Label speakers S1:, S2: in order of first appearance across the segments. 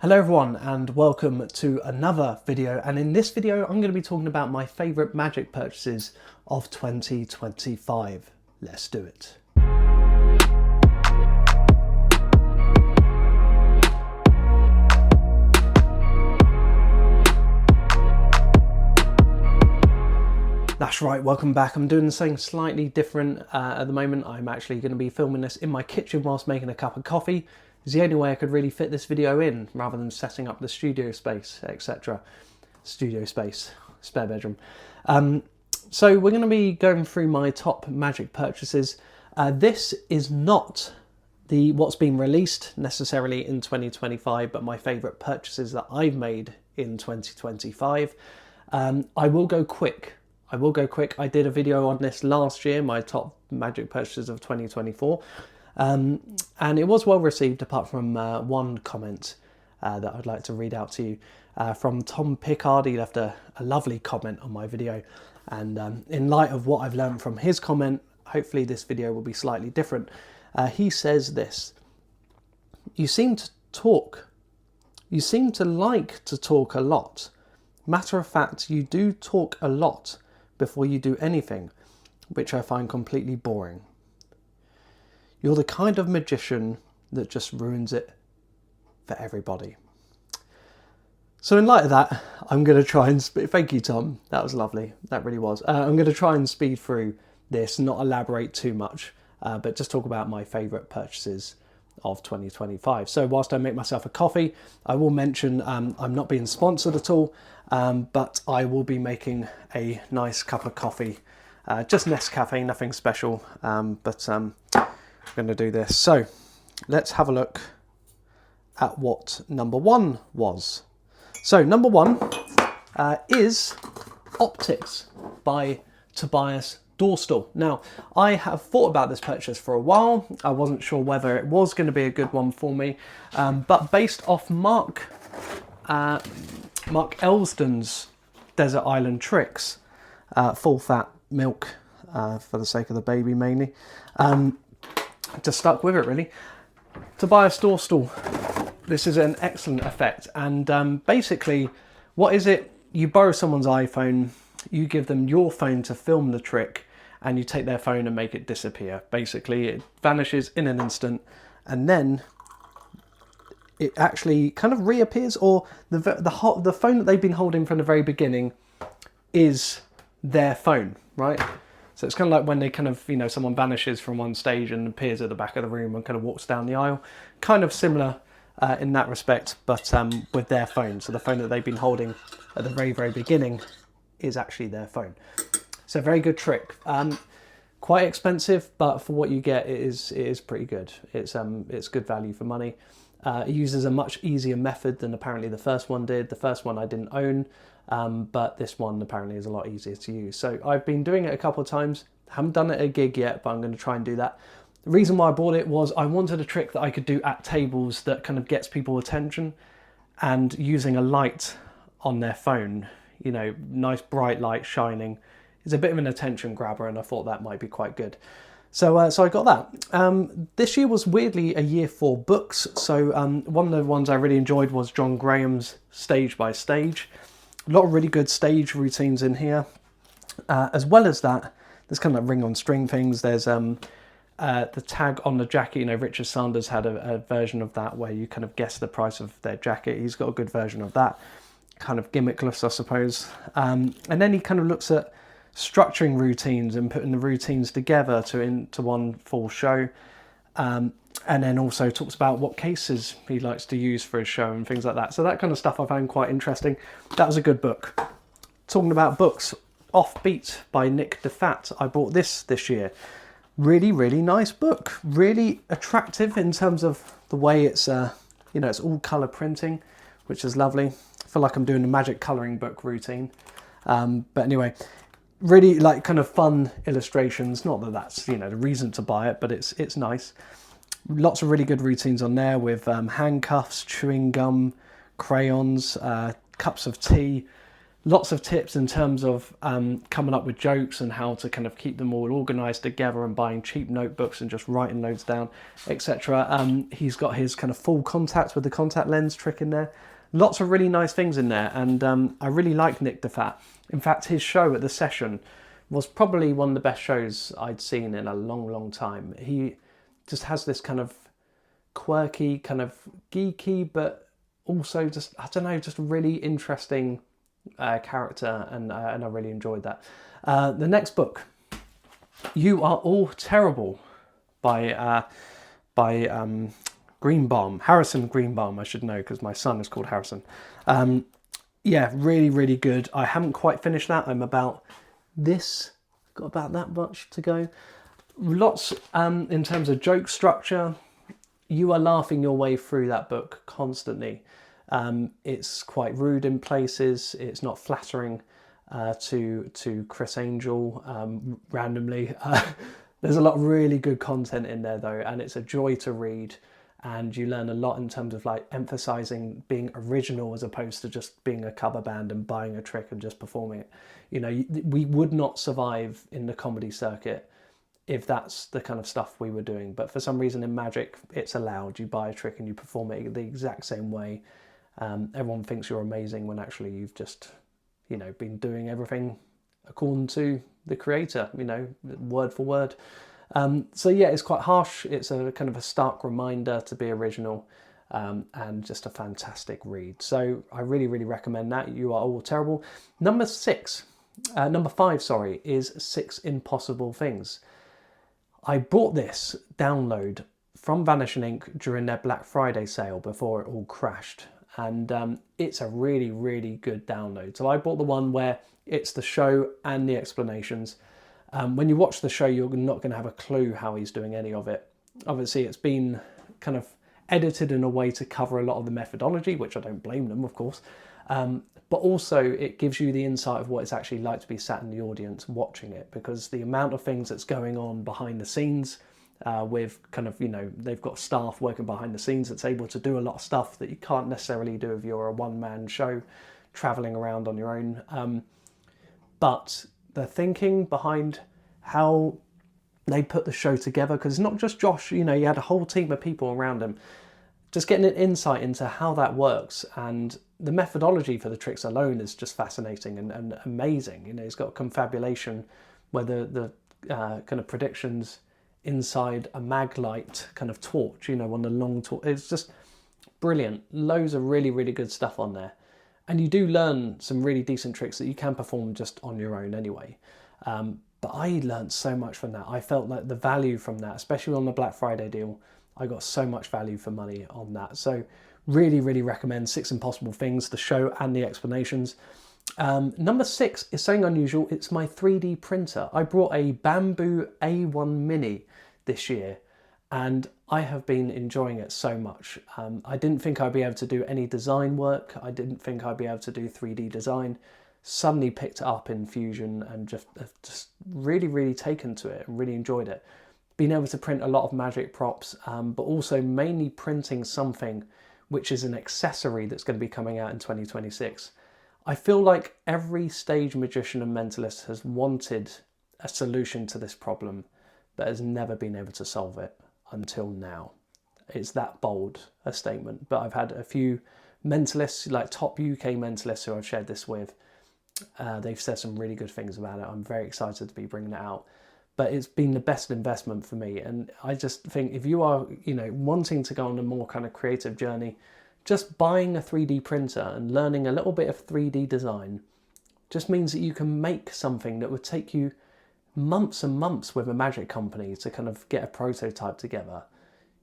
S1: Hello everyone and welcome to another video, and in this video I'm going to be talking about my favourite magic purchases of 2025. Let's do it. That's right, welcome back. I'm doing something slightly different at the moment. I'm actually going to be filming this in my kitchen whilst making a cup of coffee. It's the only way I could really fit this video in, rather than setting up the studio space, etc. Studio space, spare bedroom. So we're going to be going through my top magic purchases. This is not what's been released necessarily in 2025, but my favourite purchases that I've made in 2025. I will go quick. I did a video on this last year, my top magic purchases of 2024. And it was well received, apart from one comment that I'd like to read out to you from Tom Pickard. He left a lovely comment on my video, and in light of what I've learned from his comment, hopefully this video will be slightly different. He says this: you seem to like to talk a lot. Matter of fact, you do talk a lot before you do anything, which I find completely boring. You're the kind of magician that just ruins it for everybody. So in light of that, I'm going to try and... Thank you, Tom. That was lovely. That really was. I'm going to try and speed through this, not elaborate too much, but just talk about my favourite purchases of 2025. So whilst I make myself a coffee, I will mention I'm not being sponsored at all, but I will be making a nice cup of coffee. Just Nescafe, nothing special, but... I'm going to do this. So let's have a look at what number one was. So number one is Optix by Tobias Dorsttal. Now, I have thought about this purchase for a while. I wasn't sure whether it was going to be a good one for me, but based off Mark Elston's Desert Island Tricks, full fat milk for the sake of the baby mainly, just stuck with it really. Tobias Dostal, this is an excellent effect, and basically what is it? You borrow someone's iPhone, you give them your phone to film the trick, and you take their phone and make it disappear. Basically it vanishes in an instant, and then it actually kind of reappears, or the phone that they've been holding from the very beginning is their phone, right? So it's kind of like when they kind of, someone vanishes from one stage and appears at the back of the room and kind of walks down the aisle. Kind of similar in that respect, but with their phone. So the phone that they've been holding at the very, very beginning is actually their phone. So very good trick. Quite expensive, but for what you get, it is pretty good. It's good value for money. It uses a much easier method than apparently the first one did. The first one I didn't own. But this one apparently is a lot easier to use. So I've been doing it a couple of times. Haven't done it at a gig yet, but I'm going to try and do that. The reason why I bought it was I wanted a trick that I could do at tables that kind of gets people attention, and using a light on their phone, nice bright light shining, is a bit of an attention grabber, and I thought that might be quite good. So I got that. This year was weirdly a year for books. So one of the ones I really enjoyed was John Graham's Stage by Stage. A lot of really good stage routines in here. As well as that, there's kind of like ring on string things. There's the tag on the jacket. Richard Sanders had a version of that where you kind of guess the price of their jacket. He's got a good version of that. Kind of gimmickless, I suppose. And then he kind of looks at structuring routines and putting the routines together into one full show. And then also talks about what cases he likes to use for his show and things like that. So that kind of stuff I found quite interesting. That was a good book. Talking about books, Offbeat by Diffatte. I bought this year. Really, really nice book. Really attractive in terms of the way it's, it's all colour printing, which is lovely. I feel like I'm doing a magic colouring book routine. But anyway, really like kind of fun illustrations. Not that that's, the reason to buy it, but it's nice. Lots of really good routines on there with handcuffs, chewing gum, crayons, cups of tea, Lots of tips in terms of coming up with jokes and how to kind of keep them all organised together, and buying cheap notebooks and just writing loads down, etc. He's got his kind of full contact with the contact lens trick in there. Lots of really nice things in there, and I really like Nick Diffatte. In fact, his show at the session was probably one of the best shows I'd seen in a long, long time. He just has this kind of quirky, kind of geeky, but also just, I don't know, just really interesting character, and I really enjoyed that. The next book, You Are All Terrible, by Greenbaum, Harrison Greenbaum, I should know because my son is called Harrison. Yeah, really, really good. I haven't quite finished that. I'm about this, got about that much to go. Lots in terms of joke structure. You are laughing your way through that book constantly. It's quite rude in places. It's not flattering to Chris Angel randomly. There's a lot of really good content in there though, and it's a joy to read. And you learn a lot in terms of like emphasizing being original as opposed to just being a cover band and buying a trick and just performing it. You know, we would not survive in the comedy circuit if that's the kind of stuff we were doing. But for some reason in magic, it's allowed. You buy a trick and you perform it the exact same way. Everyone thinks you're amazing when actually you've just, you know, been doing everything according to the creator, you know, word for word. So yeah, it's quite harsh. It's a kind of a stark reminder to be original, and just a fantastic read. So I really, really recommend that. You Are All Terrible. Number 5, sorry, is 6 Impossible Things. I bought this download from Vanishing Ink during their Black Friday sale before it all crashed. And it's a really, really good download. So I bought the one where it's the show and the explanations. When you watch the show, you're not going to have a clue how he's doing any of it. Obviously, it's been kind of edited in a way to cover a lot of the methodology, which I don't blame them, of course. But also, it gives you the insight of what it's actually like to be sat in the audience watching it, because the amount of things that's going on behind the scenes with kind of, you know, they've got staff working behind the scenes that's able to do a lot of stuff that you can't necessarily do if you're a one-man show traveling around on your own. But the thinking behind how they put the show together, because it's not just Josh, you know, you had a whole team of people around him, just getting an insight into how that works. And the methodology for the tricks alone is just fascinating and amazing. You know, he's got confabulation where the kind of predictions inside a mag light kind of torch, you know, on the long torch. It's just brilliant. Loads of really, really good stuff on there. And you do learn some really decent tricks that you can perform just on your own anyway. But I learned so much from that. I felt like the value from that, especially on the Black Friday deal, I got so much value for money on that. So really, really recommend 6 Impossible Things, the show and the explanations. Number 6 is something unusual. It's my 3D printer. I brought a Bamboo A1 Mini this year, and I have been enjoying it so much. I didn't think I'd be able to do any design work. I didn't think I'd be able to do 3D design. Suddenly picked it up in Fusion and just really, really taken to it and really enjoyed it. Being able to print a lot of magic props, but also mainly printing something which is an accessory that's going to be coming out in 2026. I feel like every stage magician and mentalist has wanted a solution to this problem, but has never been able to solve it until now. It's that bold a statement, but I've had a few mentalists, like top UK mentalists who I've shared this with. They've said some really good things about it. I'm very excited to be bringing it out. But it's been the best investment for me. And I just think if you are, you know, wanting to go on a more kind of creative journey, just buying a 3D printer and learning a little bit of 3D design just means that you can make something that would take you months and months with a magic company to kind of get a prototype together.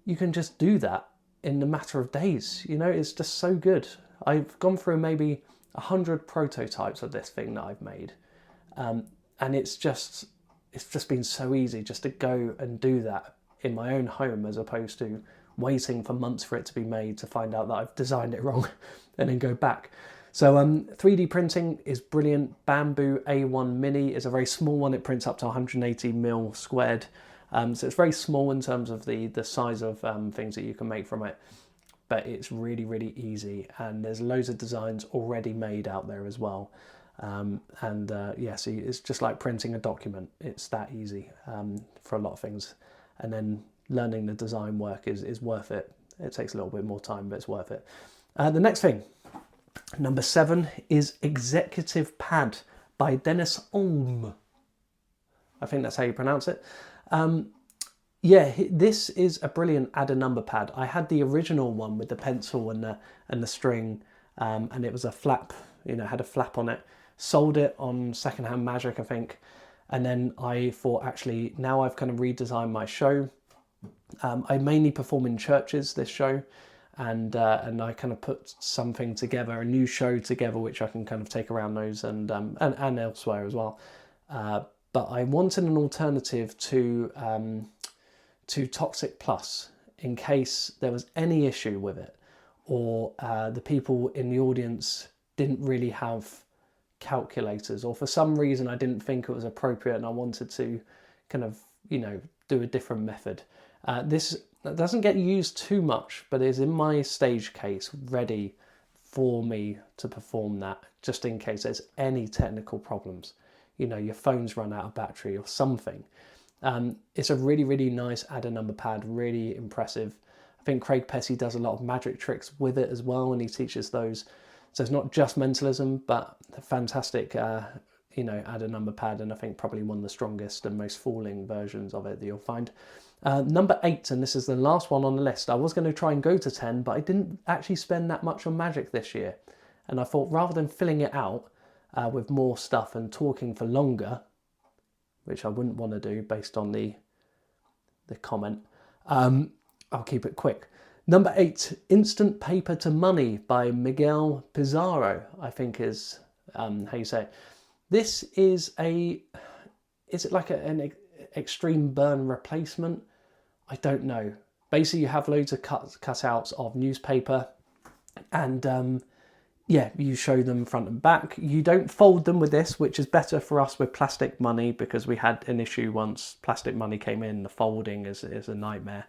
S1: You can just do that in a matter of days. You know, it's just so good. I've gone through maybe 100 prototypes of this thing that I've made. And it's just been so easy just to go and do that in my own home, as opposed to waiting for months for it to be made to find out that I've designed it wrong and then go back. So 3D printing is brilliant. Bamboo A1 Mini is a very small one. It prints up to 180mm squared. So it's very small in terms of the size of things that you can make from it. But it's really, really easy. And there's loads of designs already made out there as well. Yeah, so it's just like printing a document. It's that easy for a lot of things. And then learning the design work is worth it. It takes a little bit more time, but it's worth it. The next thing, number 7, is Executive Pad by Dennis Olm. I think that's how you pronounce it. Yeah, this is a brilliant add a number pad. I had the original one with the pencil and the string, and it was a flap, had a flap on it. Sold it on Secondhand Magic, I think. And then I thought, actually, now I've kind of redesigned my show. I mainly perform in churches, this show, and I kind of put something together, a new show together, which I can kind of take around those and elsewhere as well. But I wanted an alternative to Toxic Plus in case there was any issue with it, or the people in the audience didn't really have calculators, or for some reason I didn't think it was appropriate and I wanted to kind of, do a different method. This doesn't get used too much, but is in my stage case ready for me to perform that, just in case there's any technical problems. Your phone's run out of battery or something. It's a really, really nice add a number pad, really impressive. I think Craig Petty does a lot of magic tricks with it as well, and he teaches those. So it's not just Mentalism, but a fantastic, add a number pad, and I think probably one of the strongest and most falling versions of it that you'll find. Number 8, and this is the last one on the list. I was going to try and go to 10, but I didn't actually spend that much on magic this year. And I thought, rather than filling it out with more stuff and talking for longer, which I wouldn't want to do based on the comment, I'll keep it quick. Number 8, Instant Paper to Money by Miguel Pizarro, I think is how you say it. This is is it like an extreme burn replacement? I don't know. Basically, you have loads of cutouts of newspaper, and yeah, you show them front and back. You don't fold them with this, which is better for us with plastic money, because we had an issue once plastic money came in. The folding is a nightmare.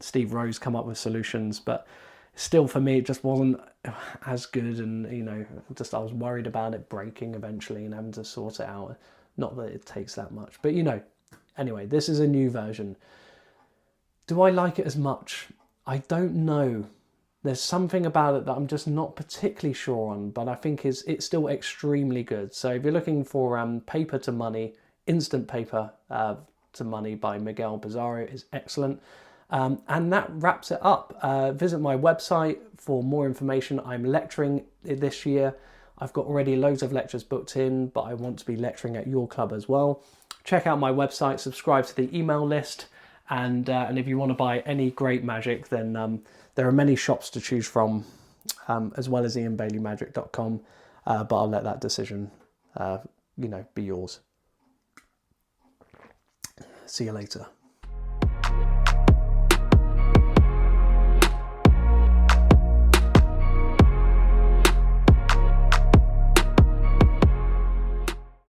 S1: Steve Rose come up with solutions, but still for me it just wasn't as good, and I was worried about it breaking eventually and having to sort it out. Not that it takes that much, but anyway, this is a new version. Do I like it as much? I don't know. There's something about it that I'm just not particularly sure on, but I think it's still extremely good. So if you're looking for paper to money, instant paper to money by Miguel Pizarro is excellent. And that wraps it up. Visit my website for more information. I'm lecturing this year. I've got already loads of lectures booked in, but I want to be lecturing at your club as well. Check out my website, subscribe to the email list, and if you want to buy any great magic, then there are many shops to choose from, as well as ianbaileymagic.com, but I'll let that decision be yours. See you later.